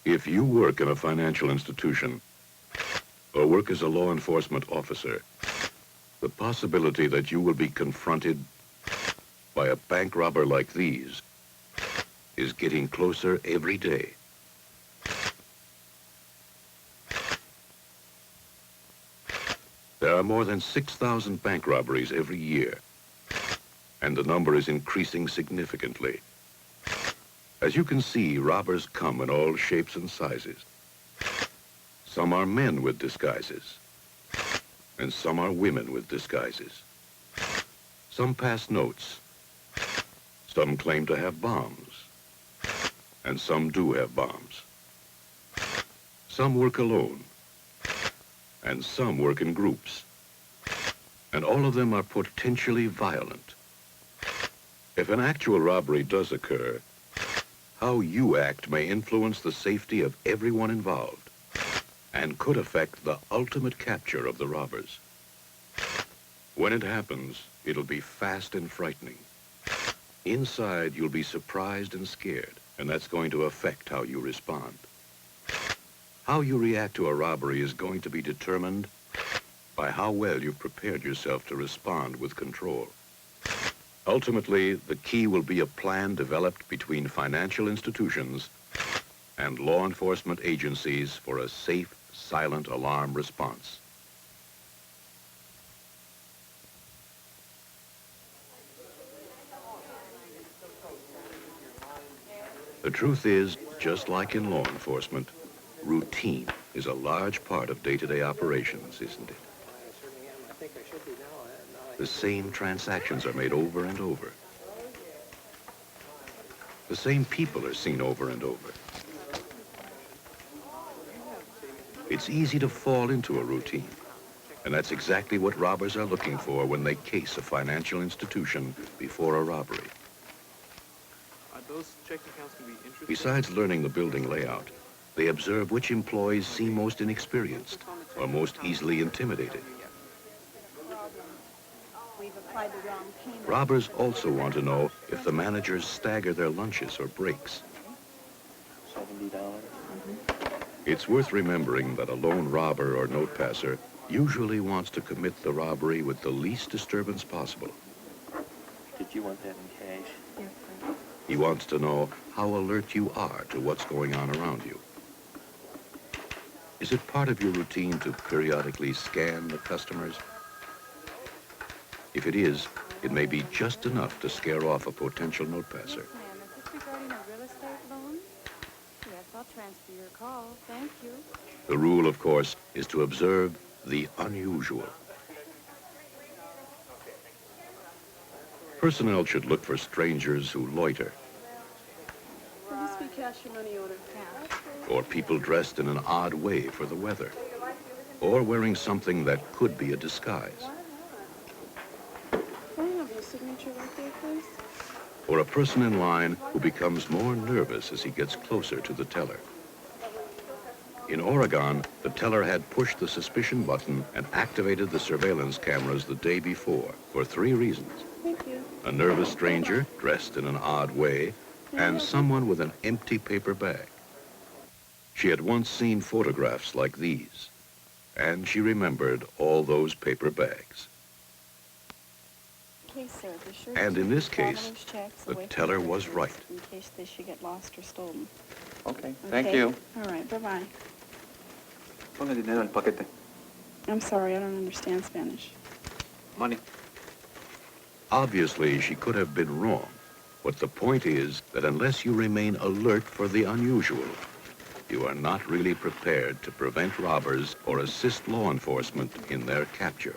If you work in a financial institution or work as a law enforcement officer, the possibility that you will be confronted by a bank robber like these is getting closer every day. There are more than 6,000 bank robberies every year, and the number is increasing significantly. As you can see, robbers come in all shapes and sizes. Some are men with disguises, and some are women with disguises. Some pass notes, some claim to have bombs, and some do have bombs. Some work alone, and some work in groups, and all of them are potentially violent. If an actual robbery does occur, how you act may influence the safety of everyone involved and could affect the ultimate capture of the robbers. When it happens, it'll be fast and frightening. Inside, you'll be surprised and scared, and that's going to affect how you respond. How you react to a robbery is going to be determined by how well you've prepared yourself to respond with control. Ultimately, the key will be a plan developed between financial institutions and law enforcement agencies for a safe, silent alarm response. The truth is, just like in law enforcement, routine is a large part of day-to-day operations, isn't it? The same transactions are made over and over. The same people are seen over and over. It's easy to fall into a routine, and that's exactly what robbers are looking for when they case a financial institution before a robbery. Those check accounts can be interesting. Besides learning the building layout, they observe which employees seem most inexperienced or most easily intimidated. Robbers also want to know if the managers stagger their lunches or breaks. $70. It's worth remembering that a lone robber or note passer usually wants to commit the robbery with the least disturbance possible. Did you want that in cash? Yes, sir. He wants to know how alert you are to what's going on around you. Is it part of your routine to periodically scan the customers? If it is, it may be just enough to scare off a potential note passer. Yes, ma'am. Is this regarding a real estate loan? Yes, I'll transfer your call. Thank you. The rule, of course, is to observe the unusual. Personnel should look for strangers who loiter, Will this be cash or money order? Cash. or people dressed in an odd way for the weather, or wearing something that could be a disguise, Can I have your signature right there, please? or a person in line who becomes more nervous as he gets closer to the teller. In Oregon, the teller had pushed the suspicion button and activated the surveillance cameras the day before for 3 reasons: Thank you. a nervous stranger dressed in an odd way, and someone with an empty paper bag. She had once seen photographs like these, and she remembered all those paper bags. Okay, sir. Be sure And to in this keep case, traveler's checks the away from teller the was records right. in case they should get lost or stolen. Okay, thank Okay? you. All right, bye-bye. Ponle dinero en el paquete. I'm sorry, I don't understand Spanish. Money. Obviously, she could have been wrong, but the point is that unless you remain alert for the unusual, you are not really prepared to prevent robbers or assist law enforcement in their capture.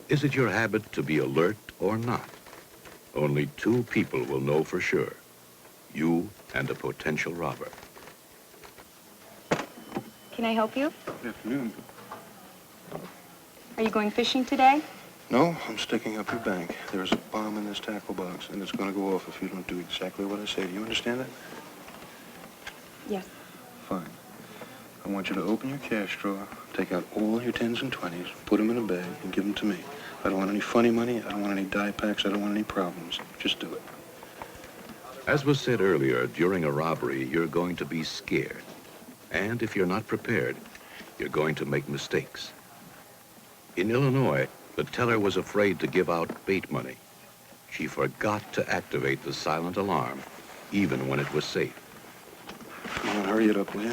Is it your habit to be alert or not? Only 2 people will know for sure: you and a potential robber. Can I help you? Good afternoon. Are you going fishing today? No, I'm sticking up your bank. There's a bomb in this tackle box, and it's going to go off if you don't do exactly what I say. Do you understand that? Yes. Fine. I want you to open your cash drawer, take out all your 10s and 20s, put them in a bag, and give them to me. I don't want any funny money. I don't want any die packs. I don't want any problems. Just do it. As was said earlier, during a robbery, you're going to be scared. And if you're not prepared, you're going to make mistakes. In Illinois, the teller was afraid to give out bait money. She forgot to activate the silent alarm, even when it was safe. Come on, hurry it up, will you?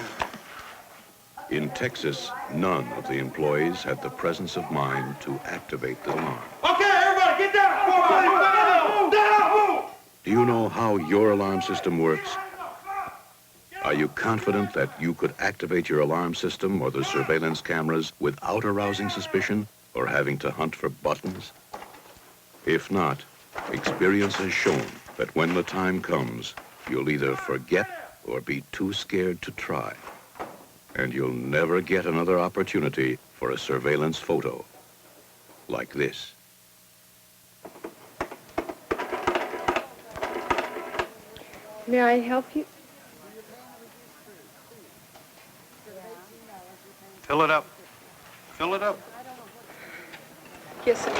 In Texas, none of the employees had the presence of mind to activate the alarm. Okay, everybody, get down! Move! Down! Move! Do you know how your alarm system works? Are you confident that you could activate your alarm system or the surveillance cameras without arousing suspicion or having to hunt for buttons? If not, experience has shown that when the time comes, you'll either forget or be too scared to try. And you'll never get another opportunity for a surveillance photo like this. May I help you? Fill it up. Fill it up. Yes, sir.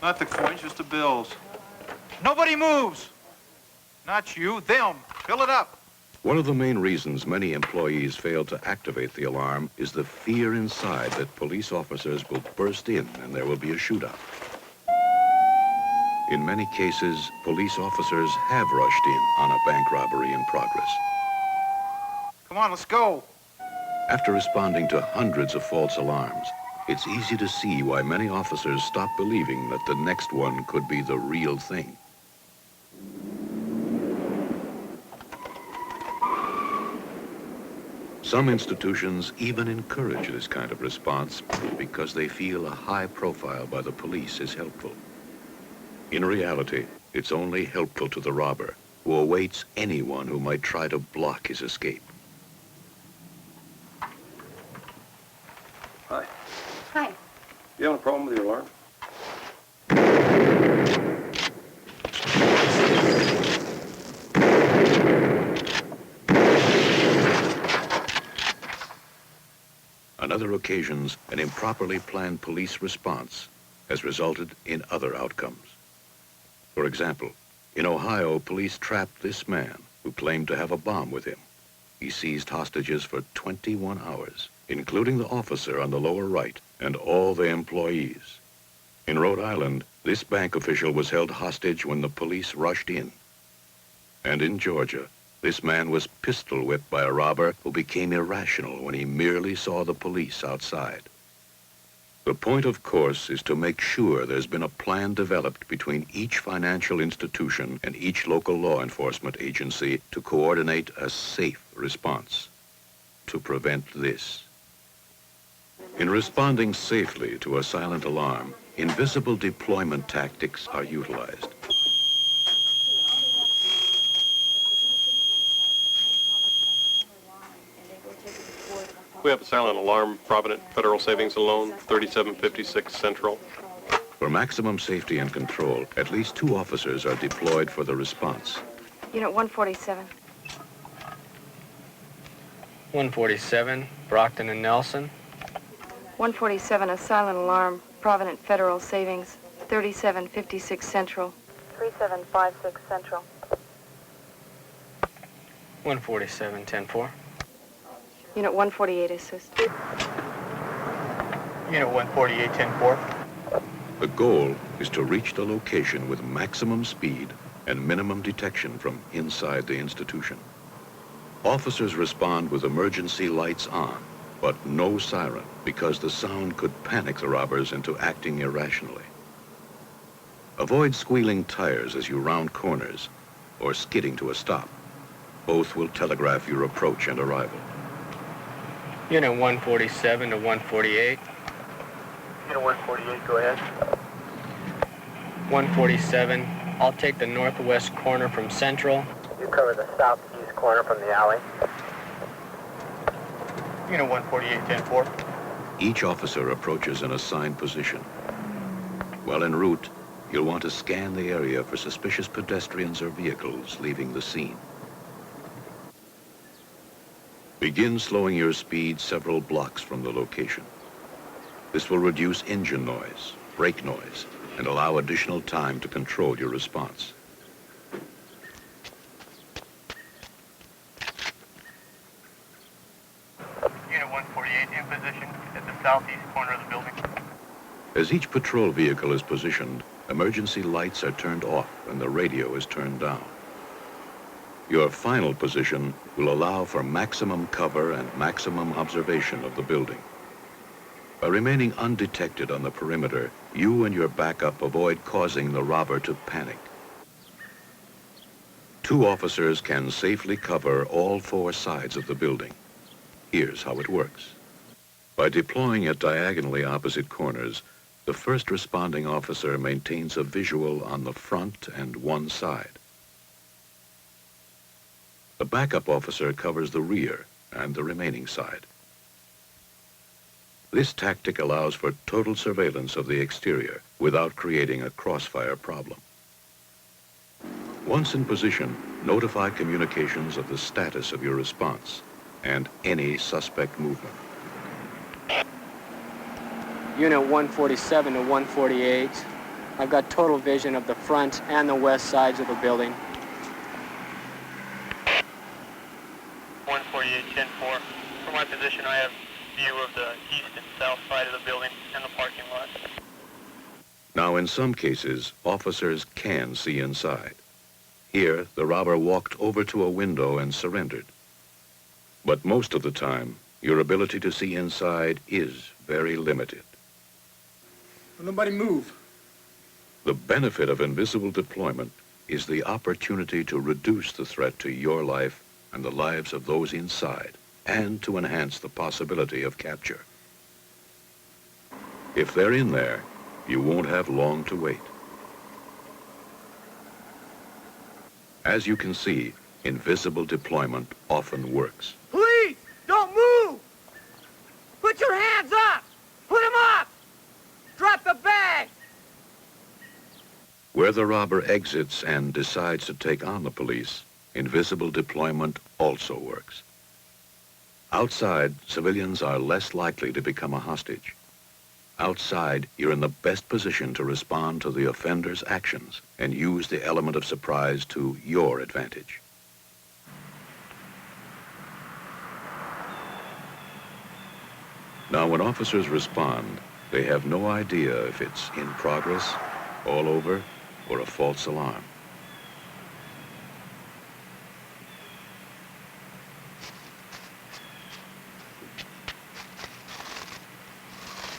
Not the coins, just the bills. Nobody moves! Not you, them. Fill it up. One of the main reasons many employees fail to activate the alarm is the fear inside that police officers will burst in and there will be a shootout. In many cases, police officers have rushed in on a bank robbery in progress. Come on, let's go. After responding to hundreds of false alarms, it's easy to see why many officers stop believing that the next one could be the real thing. Some institutions even encourage this kind of response because they feel a high profile by the police is helpful. In reality, it's only helpful to the robber, who awaits anyone who might try to block his escape. Hi. Hi. You having a problem with your alarm? On other occasions, an improperly planned police response has resulted in other outcomes. For example, in Ohio, police trapped this man who claimed to have a bomb with him. He seized hostages for 21 hours, including the officer on the lower right and all the employees. In Rhode Island, this bank official was held hostage when the police rushed in. And in Georgia, this man was pistol whipped by a robber who became irrational when he merely saw the police outside. The point, of course, is to make sure there's been a plan developed between each financial institution and each local law enforcement agency to coordinate a safe response to prevent this. In responding safely to a silent alarm, invisible deployment tactics are utilized. We have a silent alarm, Provident Federal Savings and Loan, 3756 Central. For maximum safety and control, at least 2 officers are deployed for the response. Unit 147. 147, Brockton and Nelson. 147, a silent alarm, Provident Federal Savings, 3756 Central. 3756 Central. 147, 10-4. Unit 148, assist. Unit 148, 10-4. The goal is to reach the location with maximum speed and minimum detection from inside the institution. Officers respond with emergency lights on, but no siren, because the sound could panic the robbers into acting irrationally. Avoid squealing tires as you round corners or skidding to a stop. Both will telegraph your approach and arrival. Unit 147 to 148. Unit 148, go ahead. 147, I'll take the northwest corner from Central. You cover the southeast corner from the alley. Unit 148, 10-4. Each officer approaches an assigned position. While en route, you'll want to scan the area for suspicious pedestrians or vehicles leaving the scene. Begin slowing your speed several blocks from the location. This will reduce engine noise, brake noise, and allow additional time to control your response. Unit 148 in position at the southeast corner of the building. As each patrol vehicle is positioned, emergency lights are turned off and the radio is turned down. Your final position will allow for maximum cover and maximum observation of the building. By remaining undetected on the perimeter, you and your backup avoid causing the robber to panic. 2 officers can safely cover all 4 sides of the building. Here's how it works. By deploying at diagonally opposite corners, the first responding officer maintains a visual on the front and one side. The backup officer covers the rear and the remaining side. This tactic allows for total surveillance of the exterior without creating a crossfire problem. Once in position, notify communications of the status of your response and any suspect movement. Unit 147 to 148. I've got total vision of the front and the west sides of the building. 148, 10-4. From my position, I have view of the east and south side of the building and the parking lot. Now, in some cases, officers can see inside. Here, the robber walked over to a window and surrendered. But most of the time, your ability to see inside is very limited. Nobody move. The benefit of invisible deployment is the opportunity to reduce the threat to your life and the lives of those inside, and to enhance the possibility of capture. If they're in there, you won't have long to wait. As you can see, invisible deployment often works. Please, don't move! Put your hands up! Put them up! Drop the bag! Where the robber exits and decides to take on the police, invisible deployment also works. Outside, civilians are less likely to become a hostage. Outside, you're in the best position to respond to the offender's actions and use the element of surprise to your advantage. Now, when officers respond, they have no idea if it's in progress, all over, or a false alarm.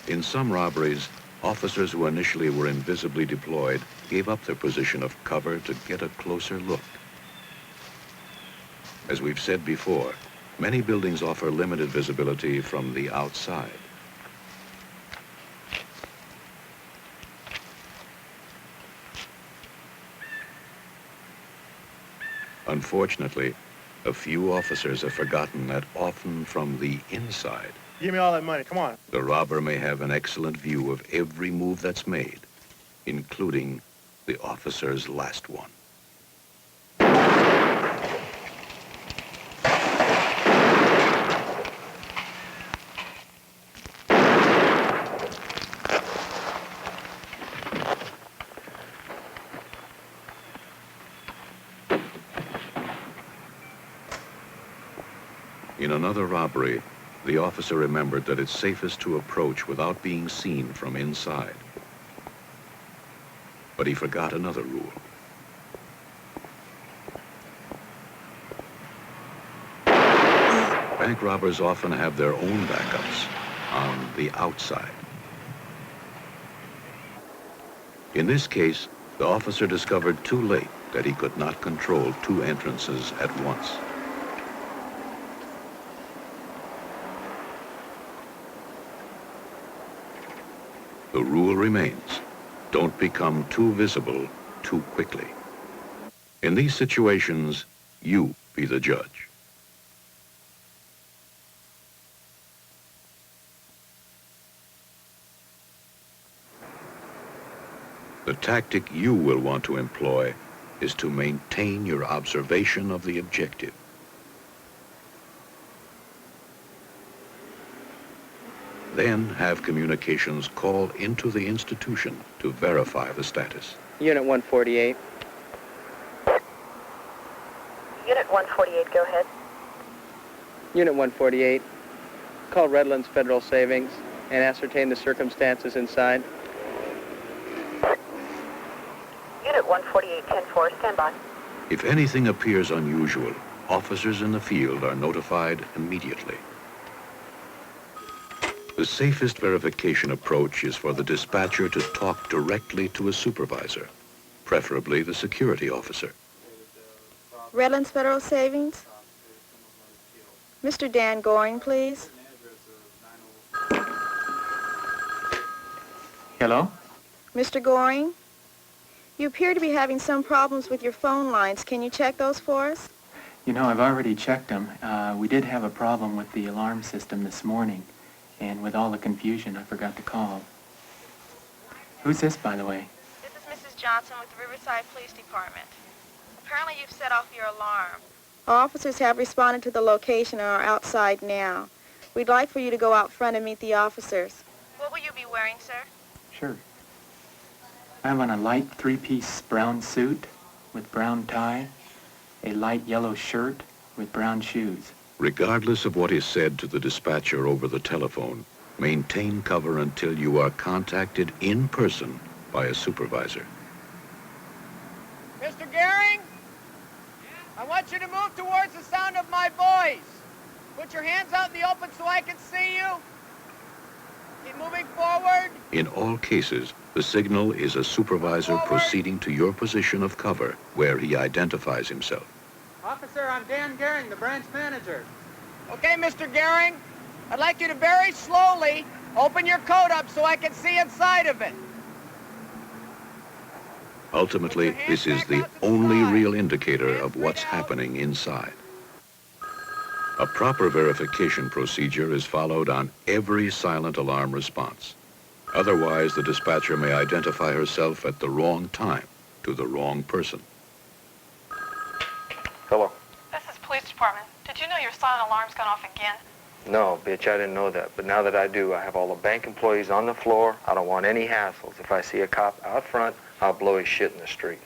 In some robberies, officers who initially were invisibly deployed gave up their position of cover to get a closer look. As we've said before, many buildings offer limited visibility from the outside. Unfortunately, a few officers have forgotten that often from the inside, Give me all that money, come on. the robber may have an excellent view of every move that's made, including the officer's last one. In another robbery, the officer remembered that it's safest to approach without being seen from inside. But he forgot another rule. Bank robbers often have their own backups on the outside. In this case, the officer discovered too late that he could not control two entrances at once. The rule remains, don't become too visible too quickly. In these situations, you be the judge. The tactic you will want to employ is to maintain your observation of the objective. Then have communications call into the institution to verify the status. Unit 148. Unit 148, go ahead. Unit 148. Call Redlands Federal Savings and ascertain the circumstances inside. Unit 148, 10-4, stand by. If anything appears unusual, officers in the field are notified immediately. The safest verification approach is for the dispatcher to talk directly to a supervisor, preferably the security officer. Redlands Federal Savings? Mr. Dan Goring, please. Hello? Mr. Goring? You appear to be having some problems with your phone lines. Can you check those for us? You know, I've already checked them. We did have a problem with the alarm system this morning, and with all the confusion, I forgot to call. Who's this, by the way? This is Mrs. Johnson with the Riverside Police Department. Apparently you've set off your alarm. Officers have responded to the location and are outside now. We'd like for you to go out front and meet the officers. What will you be wearing, sir? Sure. I have on a light three-piece brown suit with brown tie, a light yellow shirt with brown shoes. Regardless of what is said to the dispatcher over the telephone, maintain cover until you are contacted in person by a supervisor. Mr. Gehring, I want you to move towards the sound of my voice. Put your hands out in the open so I can see you. Keep moving forward. In all cases, the signal is a supervisor proceeding to your position of cover where he identifies himself. Officer, I'm Dan Gehring, the branch manager. Okay, Mr. Gehring, I'd like you to very slowly open your coat up so I can see inside of it. Ultimately, this is the only real indicator of what's happening inside. A proper verification procedure is followed on every silent alarm response. Otherwise, the dispatcher may identify herself at the wrong time to the wrong person. Hello. This is police department. Did you know your silent alarm's gone off again? No, bitch, I didn't know that. But now that I do, I have all the bank employees on the floor. I don't want any hassles. If I see a cop out front, I'll blow his shit in the street.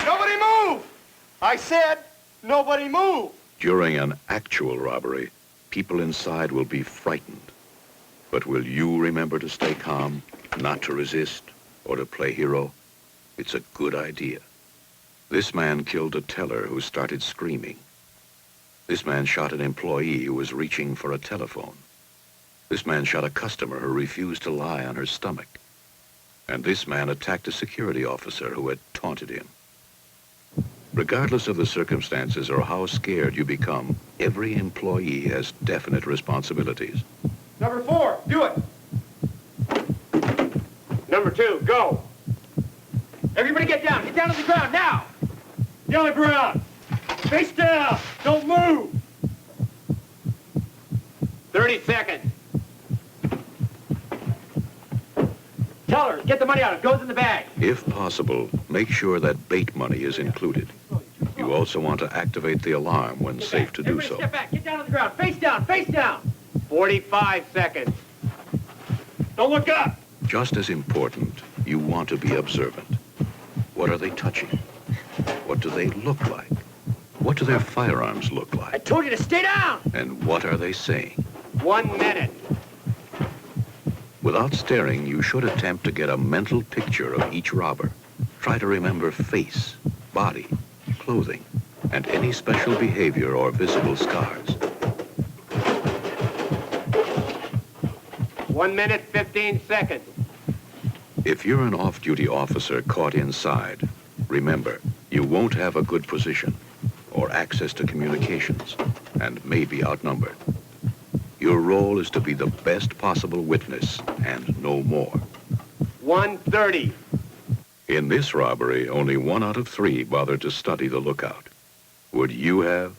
Nobody move! I said, nobody move! During an actual robbery, people inside will be frightened. But will you remember to stay calm, not to resist, or to play hero? It's a good idea. This man killed a teller who started screaming. This man shot an employee who was reaching for a telephone. This man shot a customer who refused to lie on her stomach. And this man attacked a security officer who had taunted him. Regardless of the circumstances or how scared you become, every employee has definite responsibilities. Number 4, do it! Number 2, go! Everybody get down on the ground, now! Get on the ground! Face down, don't move! 30 seconds. Tellers, get the money out, it goes in the bag. If possible, make sure that bait money is included. You also want to activate the alarm when safe to do so. Step back, get down on the ground, face down, face down! 45 seconds. Don't look up! Just as important, you want to be observant. What are they touching? What do they look like? What do their firearms look like? I told you to stay down! And what are they saying? 1 minute. Without staring, you should attempt to get a mental picture of each robber. Try to remember face, body, clothing, and any special behavior or visible scars. 1 minute, 15 seconds. If you're an off-duty officer caught inside, remember, you won't have a good position or access to communications and may be outnumbered. Your role is to be the best possible witness and no more. 1:30. In this robbery, only 1 out of 3 bothered to study the lookout. Would you have?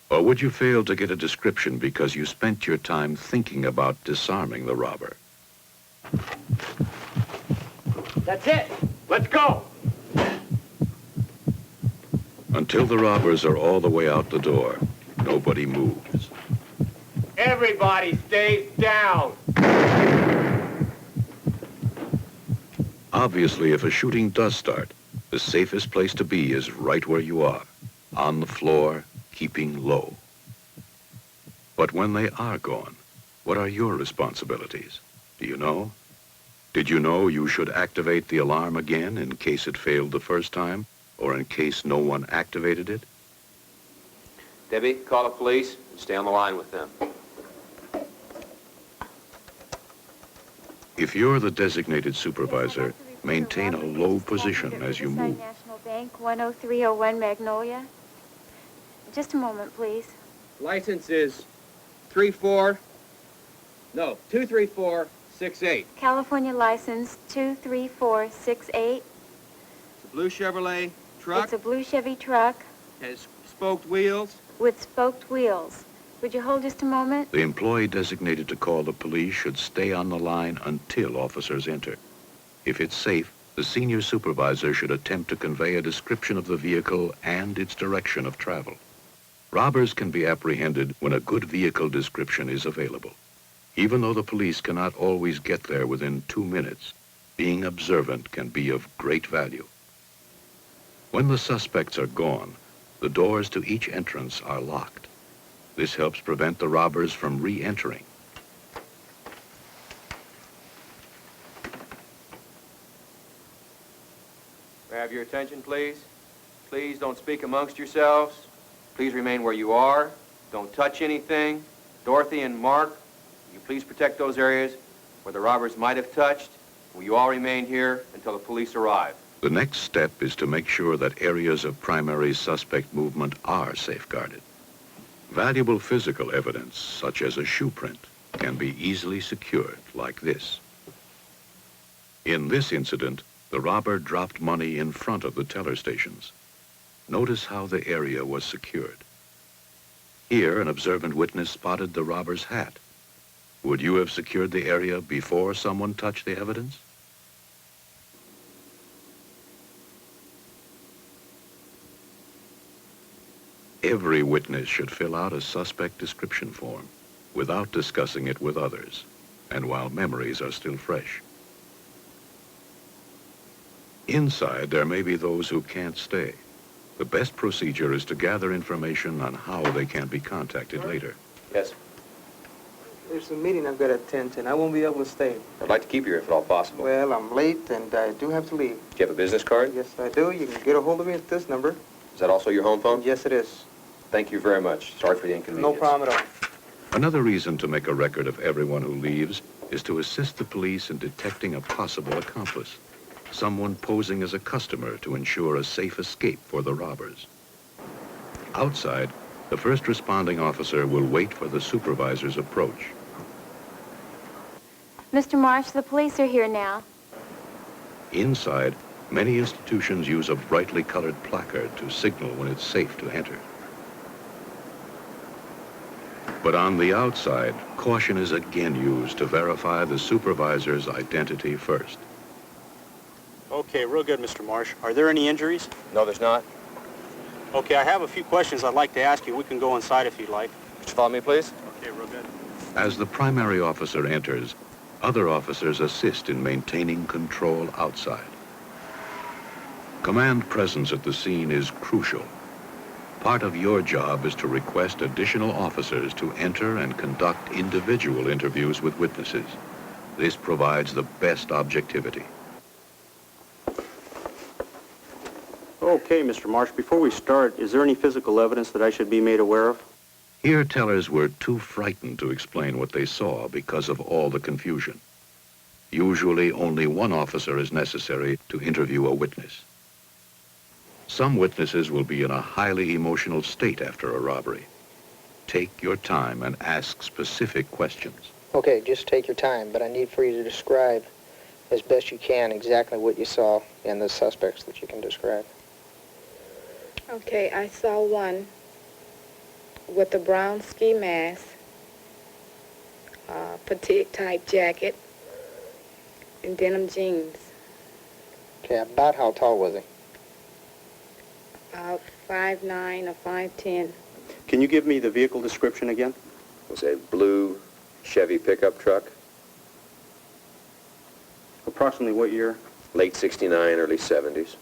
Or would you fail to get a description because you spent your time thinking about disarming the robber? That's it. Let's go. Until the robbers are all the way out the door, nobody moves. Everybody stays down. Obviously, if a shooting does start, the safest place to be is right where you are, on the floor, keeping low. But when they are gone, what are your responsibilities? Do you know? Did you know you should activate the alarm again in case it failed the first time, or in case no one activated it? Debbie, call the police and stay on the line with them. If you're the designated supervisor, maintain a low position as you move. Riverside National Bank, 10301 Magnolia. Just a moment, please. License is 23468. California license 23468. It's a blue Chevrolet truck. It's a blue Chevy truck Has spoked wheels. with spoked wheels. Would you hold just a moment? The employee designated to call the police should stay on the line until officers enter. If it's safe, the senior supervisor should attempt to convey a description of the vehicle and its direction of travel. Robbers can be apprehended when a good vehicle description is available. Even though the police cannot always get there within 2 minutes, being observant can be of great value. When the suspects are gone, the doors to each entrance are locked. This helps prevent the robbers from re-entering. May I have your attention, please? Please don't speak amongst yourselves. Please remain where you are. Don't touch anything. Dorothy and Mark, will you please protect those areas where the robbers might have touched? Will you all remain here until the police arrive? The next step is to make sure that areas of primary suspect movement are safeguarded. Valuable physical evidence, such as a shoe print, can be easily secured like this. In this incident, the robber dropped money in front of the teller stations. Notice how the area was secured. Here, an observant witness spotted the robber's hat. Would you have secured the area before someone touched the evidence? Every witness should fill out a suspect description form without discussing it with others, and while memories are still fresh. Inside, there may be those who can't stay. The best procedure is to gather information on how they can be contacted later. Yes. There's a meeting I've got to attend to, and I won't be able to stay. I'd like to keep you here if at all possible. Well, I'm late, and I do have to leave. Do you have a business card? Yes, I do. You can get a hold of me at this number. Is that also your home phone? Yes, it is. Thank you very much. Sorry for the inconvenience. No problem at all. Another reason to make a record of everyone who leaves is to assist the police in detecting a possible accomplice, someone posing as a customer to ensure a safe escape for the robbers. Outside, the first responding officer will wait for the supervisor's approach. Mr. Marsh, the police are here now. Inside, many institutions use a brightly colored placard to signal when it's safe to enter. But on the outside, caution is again used to verify the supervisor's identity first. Okay, real good, Mr. Marsh. Are there any injuries? No, there's not. Okay, I have a few questions I'd like to ask you. We can go inside if you'd like. Just follow me, please. Okay, real good. As the primary officer enters, other officers assist in maintaining control outside. Command presence at the scene is crucial. Part of your job is to request additional officers to enter and conduct individual interviews with witnesses. This provides the best objectivity. Okay, Mr. Marsh, before we start, is there any physical evidence that I should be made aware of? Here, tellers were too frightened to explain what they saw because of all the confusion. Usually, only one officer is necessary to interview a witness. Some witnesses will be in a highly emotional state after a robbery. Take your time and ask specific questions. Okay, just take your time, but I need for you to describe as best you can exactly what you saw and the suspects that you can describe. Okay, I saw one. with a brown ski mask, petite type jacket, and denim jeans. Okay, about how tall was he? About 5'9" or 5'10". Can you give me the vehicle description again? It was a blue Chevy pickup truck, Approximately what year? late 69, early 70s.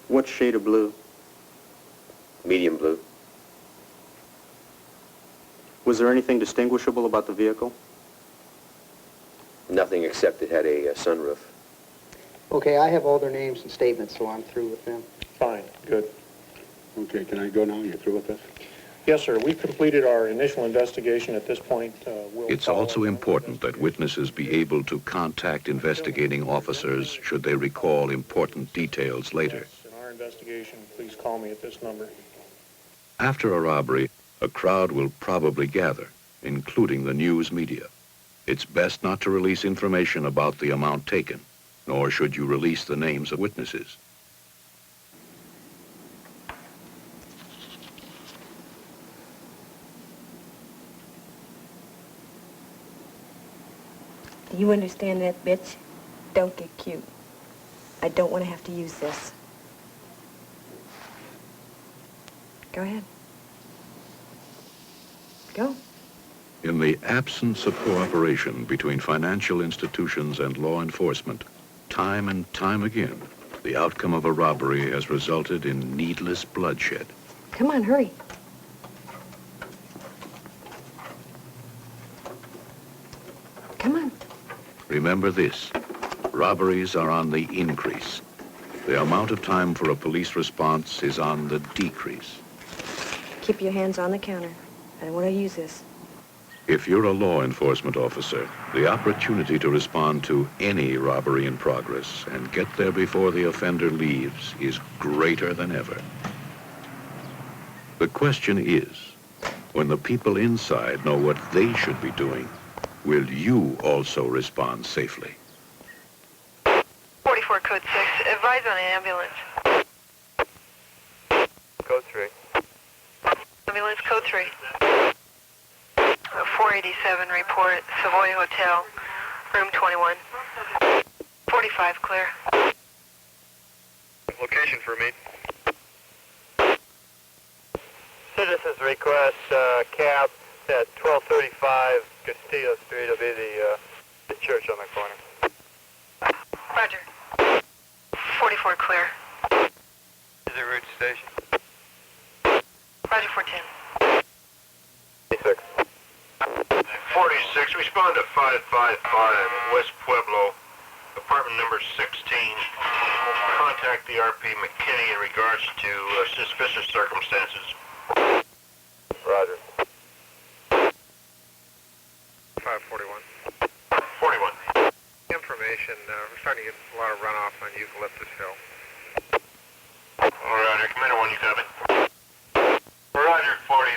What shade of blue? Medium blue. Was there anything distinguishable about the vehicle? Nothing except it had a sunroof. Okay, I have all their names and statements, so I'm through with them. Fine, good. Okay, can I go now? You're through with this? Yes, sir. We've completed our initial investigation at this point. It's also important that witnesses be able to contact investigating officers should they recall important details later. In our investigation, please call me at this number. After a robbery, a crowd will probably gather, including the news media. It's best not to release information about the amount taken, nor should you release the names of witnesses. Do you understand that, bitch? Don't get cute. I don't want to have to use this. Go ahead. Go. In the absence of cooperation between financial institutions and law enforcement, time and time again, the outcome of a robbery has resulted in needless bloodshed. Come on, hurry. Come on. Remember this, robberies are on the increase. The amount of time for a police response is on the decrease. Keep your hands on the counter. I don't want to use this. If you're a law enforcement officer, the opportunity to respond to any robbery in progress and get there before the offender leaves is greater than ever. The question is, when the people inside know what they should be doing, will you also respond safely? 44 code 6, advise on an ambulance. Code 3. Ambulance code 3. 487 report, Savoy Hotel, room 21. 45 clear. Location for me. Citizens request cab at 1235 Castillo Street. Will be the church on the corner. Roger. 44 clear. Is it route station? Roger 410. 46. 46, respond to 555 West Pueblo, apartment number 16. Contact the RP McKinney in regards to suspicious circumstances. Roger. 541. 41. Information, we're starting to get a lot of runoff on Eucalyptus Hill. All right, Commander 1, you copy? Roger, 43.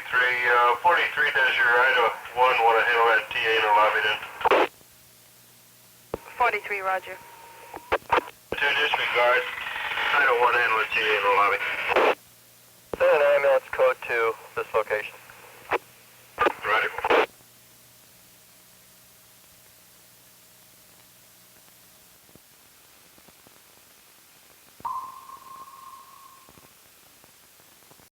43 does your Ida 1 want to handle that TA in the lobby then? 43, roger. 2 disregard. Ida 1 handle the TA in the lobby. Send an ambulance code to this location. Roger.